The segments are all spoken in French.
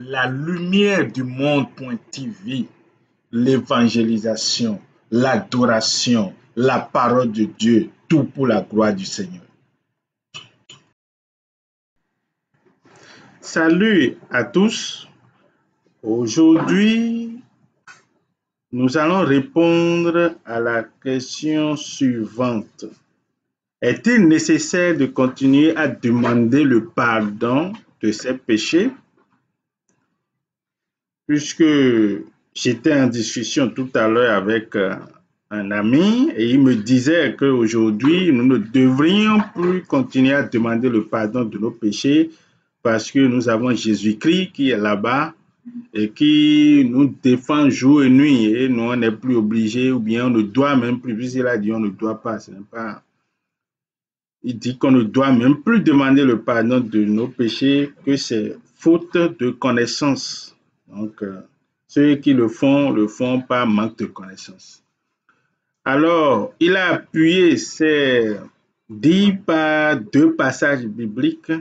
la lumière du monde.tv, l'évangélisation, l'adoration, la parole de Dieu, tout pour la gloire du Seigneur. Salut à tous. Aujourd'hui, nous allons répondre à la question suivante. Est-il nécessaire de continuer à demander le pardon de ses péchés? Puisque j'étais en discussion tout à l'heure avec un ami et il me disait qu'aujourd'hui, nous ne devrions plus continuer à demander le pardon de nos péchés parce que nous avons Jésus-Christ qui est là-bas et qui nous défend jour et nuit et nous, on n'est plus obligés ou bien on ne doit même plus, puisqu'il a dit on ne doit pas, ce n'est pas... Il dit qu'on ne doit même plus demander le pardon de nos péchés, que c'est faute de connaissance. Donc, ceux qui le font par manque de connaissance. Alors, il a appuyé ses dits par deux passages bibliques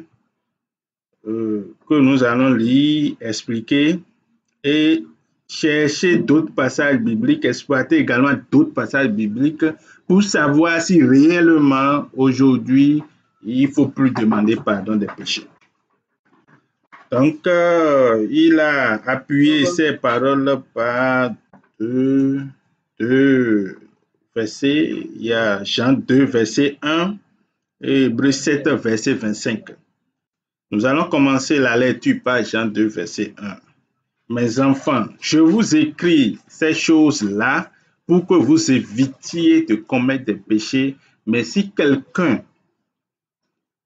que nous allons lire, expliquer et chercher d'autres passages bibliques, exploiter également d'autres passages bibliques pour savoir si réellement aujourd'hui il ne faut plus demander pardon des péchés. Donc, il a appuyé ses paroles par deux versets. Il y a Jean 2, verset 1 et Hébreux 7, verset 25. Nous allons commencer la lecture par Jean 2, verset 1. Mes enfants, je vous écris ces choses-là pour que vous évitiez de commettre des péchés, mais si quelqu'un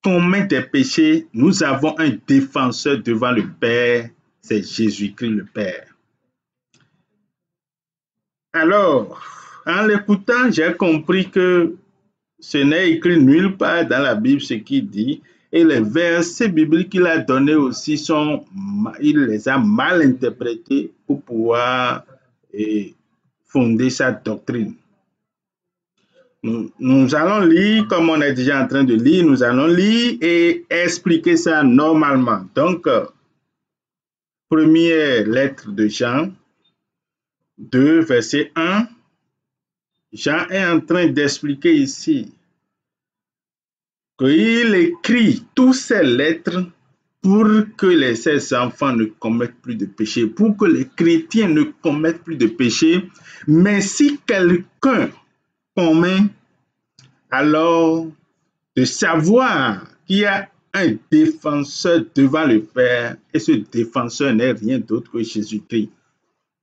commet des péchés, nous avons un défenseur devant le Père, c'est Jésus-Christ le Père. Alors, en l'écoutant, j'ai compris que ce n'est écrit nulle part dans la Bible ce qu'il dit, et les versets bibliques qu'il a donnés aussi, il les a mal interprétés pour pouvoir fonder sa doctrine. Nous allons lire, comme on est déjà en train de lire, nous allons lire et expliquer ça normalement. Donc, première lettre de Jean 2, verset 1. Jean est en train d'expliquer ici qu'il écrit toutes ces lettres pour que ses enfants ne commettent plus de péché, pour que les chrétiens ne commettent plus de péché. Mais si quelqu'un commet, alors de savoir qu'il y a un défenseur devant le Père, et ce défenseur n'est rien d'autre que Jésus-Christ,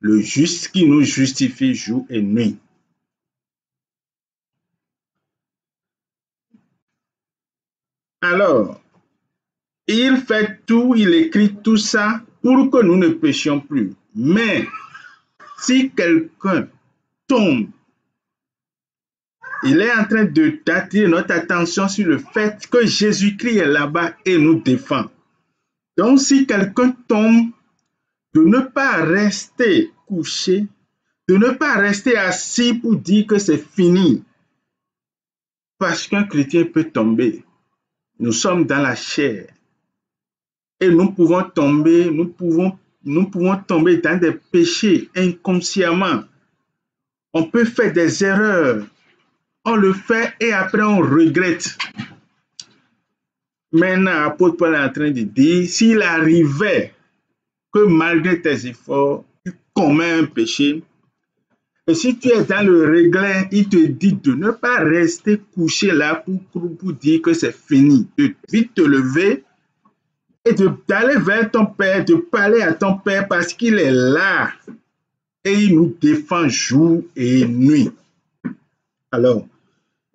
le juste qui nous justifie jour et nuit. Alors, il fait tout, il écrit tout ça pour que nous ne péchions plus. Mais si quelqu'un tombe, il est en train d'attirer notre attention sur le fait que Jésus-Christ est là-bas et nous défend. Donc, si quelqu'un tombe, de ne pas rester couché, de ne pas rester assis pour dire que c'est fini. Parce qu'un chrétien peut tomber. Nous sommes dans la chair. Et nous pouvons tomber, nous pouvons tomber dans des péchés inconsciemment. On peut faire des erreurs. On le fait et après on regrette. Maintenant, l'apôtre Paul est en train de dire, s'il arrivait que malgré tes efforts, tu commets un péché, et si tu es dans le regret, il te dit de ne pas rester couché là pour dire que c'est fini, de vite te lever et d'aller vers ton Père, de parler à ton Père parce qu'il est là et il nous défend jour et nuit. Alors,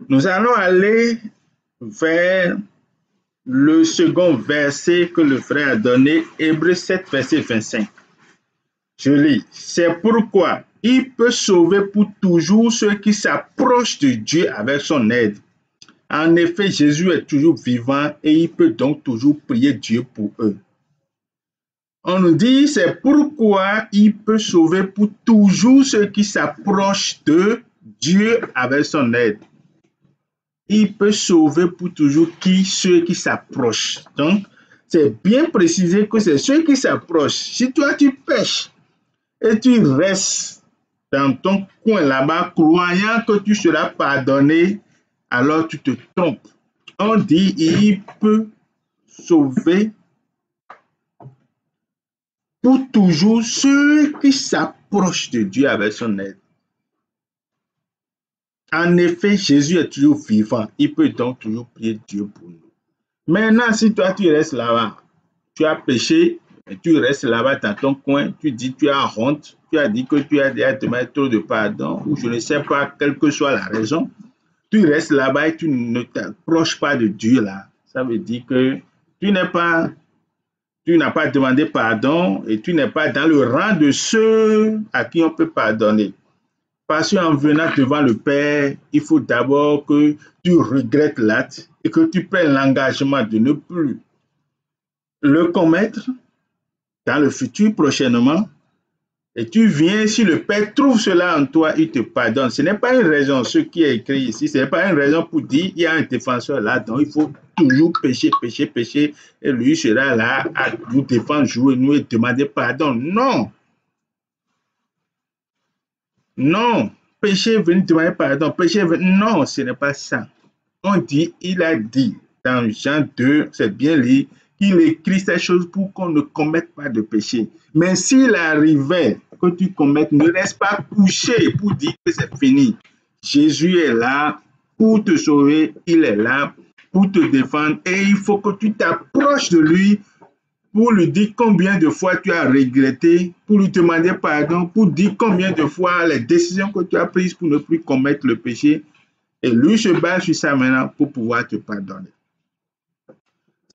nous allons aller vers le second verset que le frère a donné, Hébreux 7, verset 25. Je lis, c'est pourquoi il peut sauver pour toujours ceux qui s'approchent de Dieu avec son aide. En effet, Jésus est toujours vivant et il peut donc toujours prier Dieu pour eux. On nous dit, c'est pourquoi il peut sauver pour toujours ceux qui s'approchent de Dieu avec son aide. Il peut sauver pour toujours ceux qui s'approchent. Donc, c'est bien précisé que c'est ceux qui s'approchent. Si toi, tu pêches et tu restes dans ton coin là-bas, croyant que tu seras pardonné, alors tu te trompes. On dit, il peut sauver pour toujours ceux qui s'approchent de Dieu avec son aide. En effet, Jésus est toujours vivant. Il peut donc toujours prier Dieu pour nous. Maintenant, si toi, tu restes là-bas, tu as péché, et tu restes là-bas dans ton coin, tu dis tu as honte, tu as dit que tu as déjà demandé trop de pardon, ou je ne sais pas, quelle que soit la raison, tu restes là-bas et tu ne t'approches pas de Dieu là. Ça veut dire que tu n'as pas demandé pardon et tu n'es pas dans le rang de ceux à qui on peut pardonner. Parce qu'en venant devant le Père, il faut d'abord que tu regrettes l'acte et que tu prennes l'engagement de ne plus le commettre dans le futur prochainement. Et tu viens, si le Père trouve cela en toi, il te pardonne. Ce n'est pas une raison, ce qui est écrit ici, ce n'est pas une raison pour dire il y a un défenseur là, donc il faut toujours pécher, pécher, pécher, et lui sera là à nous défendre, jouer, nous et demander pardon. Non! Non! Pécher, venir demander pardon, pécher, non, ce n'est pas ça. On dit, il a dit dans Jean 2, c'est bien dit, qu'il écrit ces choses pour qu'on ne commette pas de péché. Mais s'il arrivait que tu commettes, ne reste pas couché pour dire que c'est fini. Jésus est là pour te sauver, il est là pour te défendre et il faut que tu t'approches de lui pour lui dire combien de fois tu as regretté, pour lui demander pardon, pour dire combien de fois les décisions que tu as prises pour ne plus commettre le péché. Et lui se base sur ça maintenant pour pouvoir te pardonner.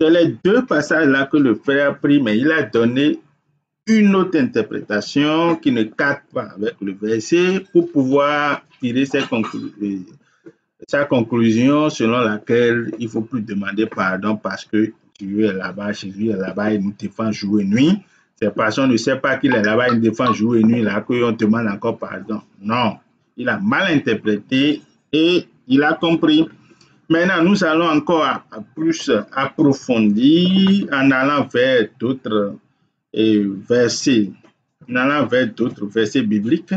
C'est les deux passages-là que le frère a pris, mais il a donné une autre interprétation qui ne cadre pas avec le verset pour pouvoir tirer sa conclusion selon laquelle il ne faut plus demander pardon parce que Dieu est là-bas, Jésus est là-bas, il nous défend jour et nuit. C'est parce qu'on ne sait pas qu'il est là-bas, il nous défend jour et nuit, là qu'on demande encore pardon. Non, il a mal interprété et il a compris. Maintenant, nous allons encore plus approfondir en allant vers d'autres versets, bibliques.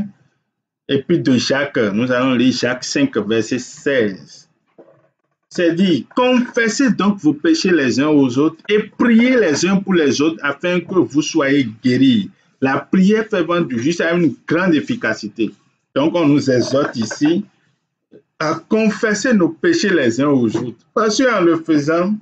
Et puis de Jacques, nous allons lire Jacques 5, verset 16. C'est dit, confessez donc vos péchés les uns aux autres et priez les uns pour les autres afin que vous soyez guéris. La prière fervente du juste a une grande efficacité. Donc, on nous exhorte ici à confesser nos péchés les uns aux autres. Parce qu'en le faisant,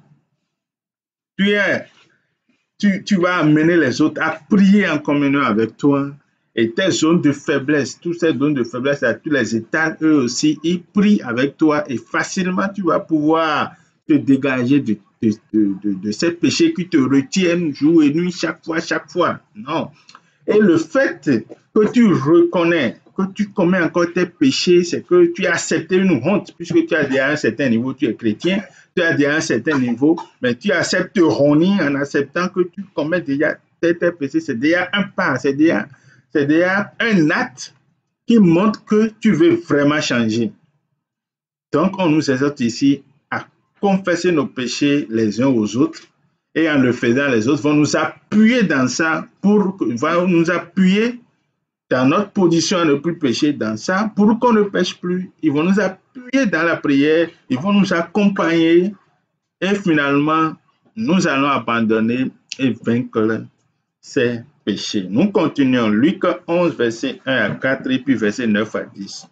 tu vas amener les autres à prier en communion avec toi. Et tes zones de faiblesse, toutes ces zones de faiblesse à tous les états, eux aussi, ils prient avec toi et facilement tu vas pouvoir te dégager de ces péchés qui te retiennent jour et nuit, chaque fois. Non. Et le fait que tu reconnais que tu commets encore tes péchés, c'est que tu as accepté une honte, puisque tu as déjà un certain niveau, tu es chrétien, tu as déjà un certain niveau, mais tu acceptes te honir en acceptant que tu commets déjà tes péchés. C'est déjà un pas, c'est déjà un acte qui montre que tu veux vraiment changer. Donc, on nous exhorte ici à confesser nos péchés les uns aux autres et en le faisant, les autres vont nous appuyer dans ça, vont nous appuyer dans notre position à ne plus pécher dans ça pour qu'on ne pêche plus. Ils vont nous appuyer dans la prière, ils vont nous accompagner et finalement, nous allons abandonner et vaincre ces péchés. Nous continuons. Luc 11, verset 1 à 4 et puis verset 9 à 10.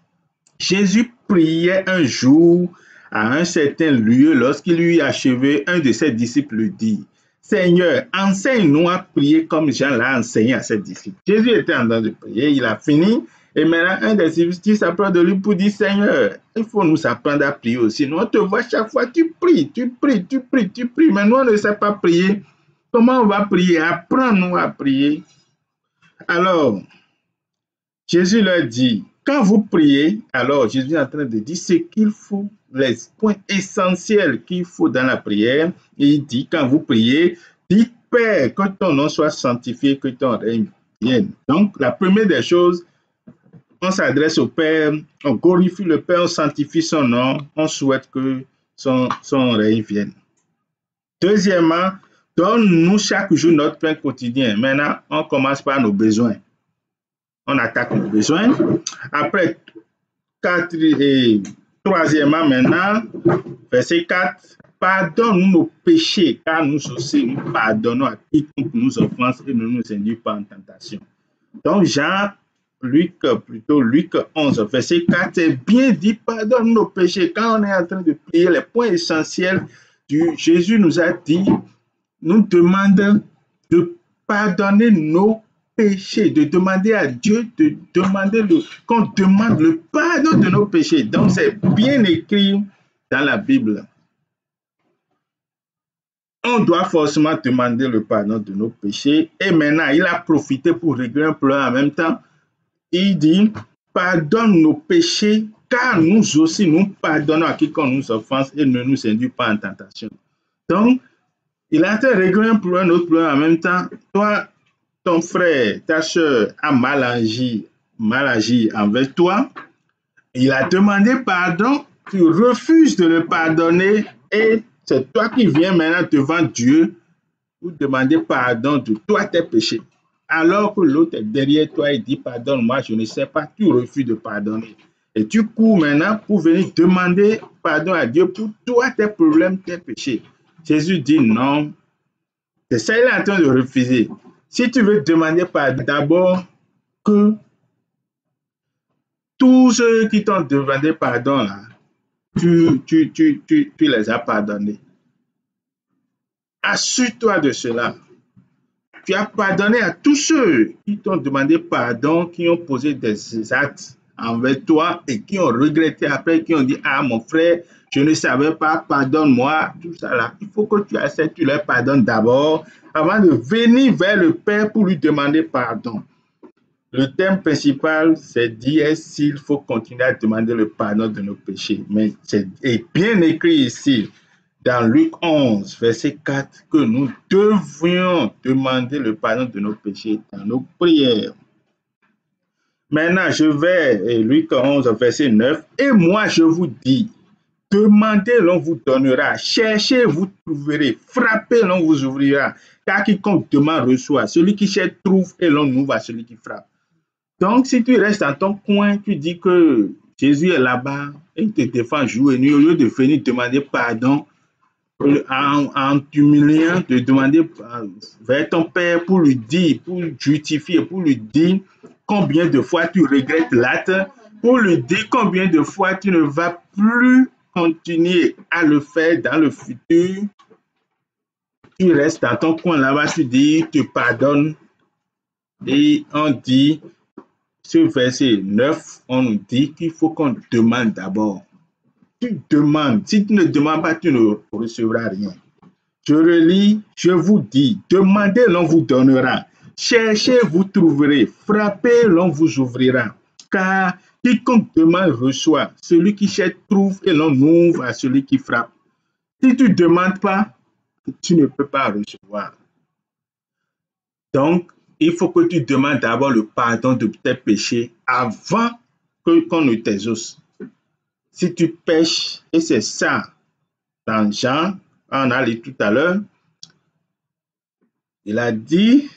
Jésus priait un jour à un certain lieu lorsqu'il eut achevé, un de ses disciples lui dit, Seigneur, enseigne-nous à prier comme Jean l'a enseigné à ses disciples. Jésus était en train de prier, il a fini. Et maintenant, un des disciples s'approche de lui pour dire, Seigneur, il faut nous apprendre à prier aussi. Nous, on te voit chaque fois, tu pries. Mais nous, on ne sait pas prier. Comment on va prier? Apprends-nous à prier. Alors, Jésus leur dit, quand vous priez, alors Jésus est en train de dire ce qu'il faut, les points essentiels qu'il faut dans la prière. Il dit, quand vous priez, dites, Père, que ton nom soit sanctifié, que ton règne vienne. Donc, la première des choses, on s'adresse au Père, on glorifie le Père, on sanctifie son nom, on souhaite que son règne vienne. Deuxièmement, Donne-nous chaque jour notre pain quotidien. Maintenant, on commence par nos besoins. On attaque nos besoins. Après, troisièmement, maintenant, verset 4, pardonne-nous nos péchés, car nous aussi nous pardonnons à quiconque nous offense et ne nous induit pas en tentation. Donc, Luc 11, verset 4, c'est bien dit, pardonne nos péchés. Quand on est en train de prier les points essentiels, Jésus nous a dit, nous demande de pardonner nos péchés, de demander à Dieu, qu'on demande le pardon de nos péchés. Donc, c'est bien écrit dans la Bible. On doit forcément demander le pardon de nos péchés. Et maintenant, il a profité pour régler un problème en même temps. Il dit, pardonne nos péchés, car nous aussi, nous pardonnons à quiconque nous offense et ne nous induit pas en tentation. Donc, il a été réglé un autre problème en même temps. Toi, ton frère, ta soeur a mal agi envers toi. Il a demandé pardon, tu refuses de le pardonner et c'est toi qui viens maintenant devant Dieu pour demander pardon de toi tes péchés. Alors que l'autre est derrière toi et dit pardonne-moi, je ne sais pas, tu refuses de pardonner. Et tu cours maintenant pour venir demander pardon à Dieu pour toi tes problèmes, tes péchés. Jésus dit non. C'est ça, il est en train de refuser. Si tu veux demander pardon, d'abord que tous ceux qui t'ont demandé pardon, là, tu les as pardonnés. Assure-toi de cela. Tu as pardonné à tous ceux qui t'ont demandé pardon, qui ont posé des actes envers toi et qui ont regretté après, qui ont dit « Ah, mon frère, je ne savais pas, pardonne-moi », tout ça là. Il faut que tu acceptes, tu leur pardonnes d'abord avant de venir vers le Père pour lui demander pardon. Le thème principal, c'est dire s'il faut continuer à demander le pardon de nos péchés. Mais c'est bien écrit ici, dans Luc 11, verset 4, que nous devrions demander le pardon de nos péchés dans nos prières. Maintenant, je vais, Luc 11, verset 9, et moi je vous dis, demandez, l'on vous donnera, cherchez, vous trouverez, frappez, l'on vous ouvrira, car quiconque demande reçoit, celui qui cherche trouve, et l'on ouvre à celui qui frappe. Donc, si tu restes dans ton coin, tu dis que Jésus est là-bas, et il te défend jour et nuit, au lieu de venir demander pardon, en t'humiliant, de demander vers ton Père pour lui dire, pour justifier, pour lui dire combien de fois tu regrettes l'acte, pour lui dire combien de fois tu ne vas plus continuer à le faire dans le futur. Tu restes dans ton coin là-bas, tu dis, tu pardonnes. Et on dit, sur verset 9, on nous dit qu'il faut qu'on demande d'abord. Tu demandes. Si tu ne demandes pas, tu ne recevras rien. Je relis, je vous dis, demandez, l'on vous donnera. Cherchez, vous trouverez. Frappez, l'on vous ouvrira. Car quiconque demande reçoit. Celui qui cherche trouve et l'on ouvre à celui qui frappe. Si tu ne demandes pas, tu ne peux pas recevoir. Donc, il faut que tu demandes d'abord le pardon de tes péchés avant qu'on ne t'exauce. Si tu pêches, et c'est ça, dans Jean, on a lu tout à l'heure, il a dit,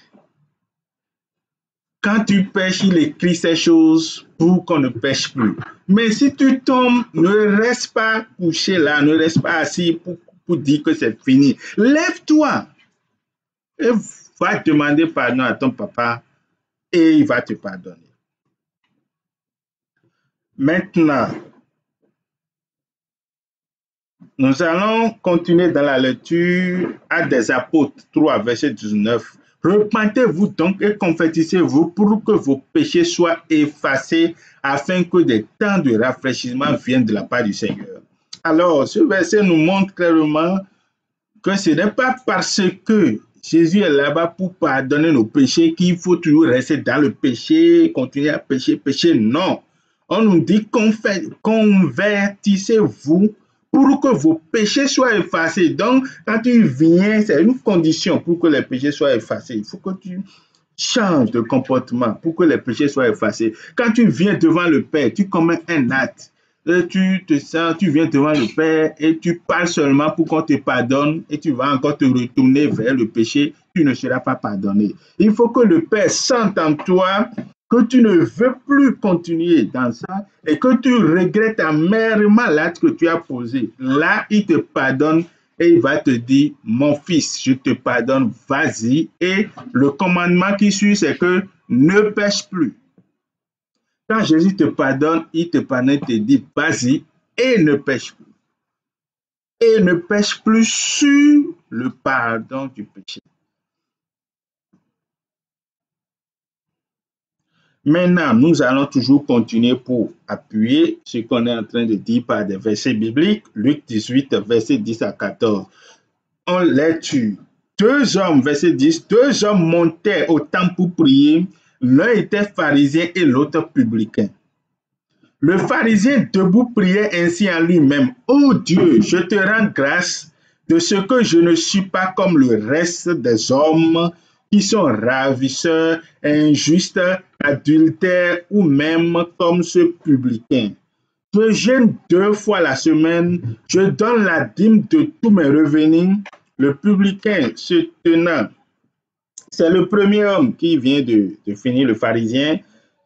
quand tu pêches, il écrit ces choses pour qu'on ne pêche plus. Mais si tu tombes, ne reste pas couché là, ne reste pas assis pour dire que c'est fini. Lève-toi et va demander pardon à ton papa et il va te pardonner. Maintenant, nous allons continuer dans la lecture à des Apôtres 3, verset 19. Repentez-vous donc et convertissez-vous pour que vos péchés soient effacés afin que des temps de rafraîchissement viennent de la part du Seigneur. Alors, ce verset nous montre clairement que ce n'est pas parce que Jésus est là-bas pour pardonner nos péchés qu'il faut toujours rester dans le péché, continuer à pécher. Non. On nous dit convertissez-vous pour que vos péchés soient effacés. Donc, quand tu viens, c'est une condition pour que les péchés soient effacés. Il faut que tu changes de comportement pour que les péchés soient effacés. Quand tu viens devant le Père, tu commets un acte. et tu te sens, tu viens devant le Père et tu parles seulement pour qu'on te pardonne et tu vas encore te retourner vers le péché, tu ne seras pas pardonné. Il faut que le Père sente en toi que tu ne veux plus continuer dans ça et que tu regrettes amèrement l'acte que tu as posé. Là, il te pardonne et il va te dire, mon fils, je te pardonne, vas-y. Et le commandement qui suit, c'est que ne pêche plus. Quand Jésus te pardonne, il te pardonne, il te dit, vas-y et ne pêche plus. Et ne pêche plus sur le pardon du péché. Maintenant, nous allons toujours continuer pour appuyer ce qu'on est en train de dire par des versets bibliques. Luc 18, versets 10 à 14. On les tue. Deux hommes, verset 10, deux hommes montaient au temple pour prier. L'un était pharisien et l'autre publicain. Le pharisien debout priait ainsi en lui-même. Ô Dieu, je te rends grâce de ce que je ne suis pas comme le reste des hommes qui sont ravisseurs, injustes, adultères ou même comme ce publicain. Je jeûne 2 fois la semaine, je donne la dîme de tous mes revenus. Le publicain se tenant, c'est le premier homme qui vient de finir, le pharisien,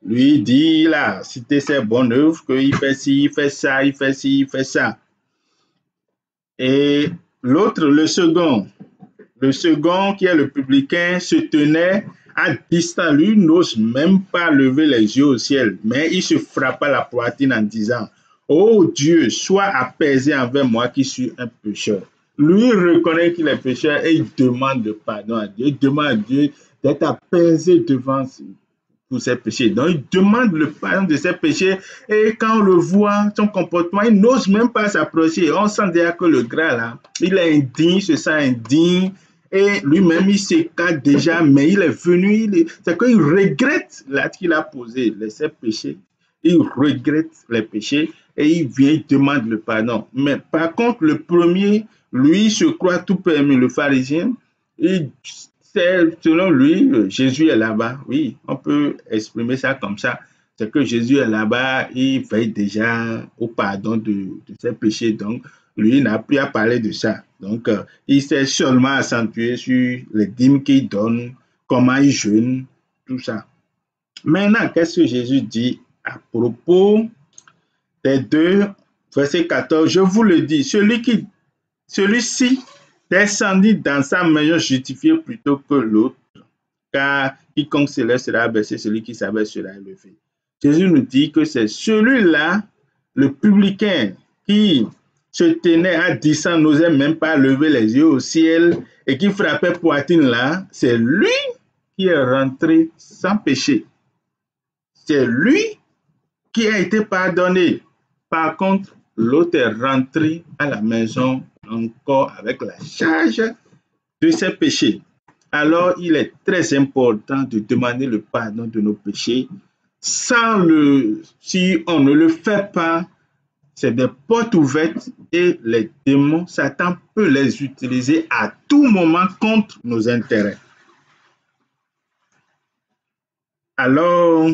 lui dit, il a cité ses bonnes œuvres, qu'il fait ci, il fait ça, il fait ci, il fait ça. Et l'autre, le second qui est le publicain, se tenait à distance, lui n'ose même pas lever les yeux au ciel, mais il se frappa la poitrine en disant, ô Dieu, sois apaisé envers moi qui suis un pécheur. Lui reconnaît qu'il est pécheur et il demande le pardon à Dieu. Il demande à Dieu d'être apaisé devant pour ses péchés. Donc, il demande le pardon de ses péchés et quand on le voit, son comportement, il n'ose même pas s'approcher. On sent déjà que le gras, là, il est indigne, il se sent indigne et lui-même, il s'écarte déjà, mais il est venu, c'est qu'il regrette l'acte qu'il a posé, ses péchés. Il regrette les péchés et il vient, il demande le pardon. Mais par contre, le premier, lui, se croit tout permis, le pharisien, selon lui, Jésus est là-bas. Oui, on peut exprimer ça comme ça. C'est que Jésus est là-bas, il veille déjà au pardon de ses péchés. Donc, lui n'a plus à parler de ça. Donc, il s'est seulement accentué sur les dîmes qu'il donne, comment il jeûne, tout ça. Maintenant, qu'est-ce que Jésus dit à propos des deux, verset 14, je vous le dis, celui-ci descendit dans sa maison justifié plutôt que l'autre, car quiconque s'élève sera abaissé, celui qui s'abaisse sera élevé. Jésus nous dit que c'est celui-là, le publicain, qui se tenait à distance, n'osait même pas lever les yeux au ciel et qui frappait poitrine là, c'est lui qui est rentré sans péché. C'est lui qui a été pardonné. Par contre, l'autre est rentré à la maison encore avec la charge de ses péchés. Alors, il est très important de demander le pardon de nos péchés. Si on ne le fait pas, c'est des portes ouvertes et les démons, Satan peut les utiliser à tout moment contre nos intérêts. Alors,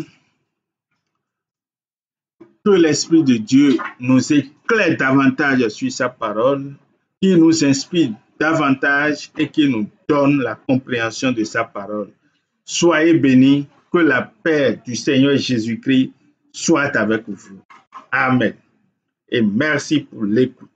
que l'Esprit de Dieu nous éclaire davantage sur sa parole, qu'il nous inspire davantage et qu'il nous donne la compréhension de sa parole. Soyez bénis, que la paix du Seigneur Jésus-Christ soit avec vous. Amen. Et merci pour l'écoute.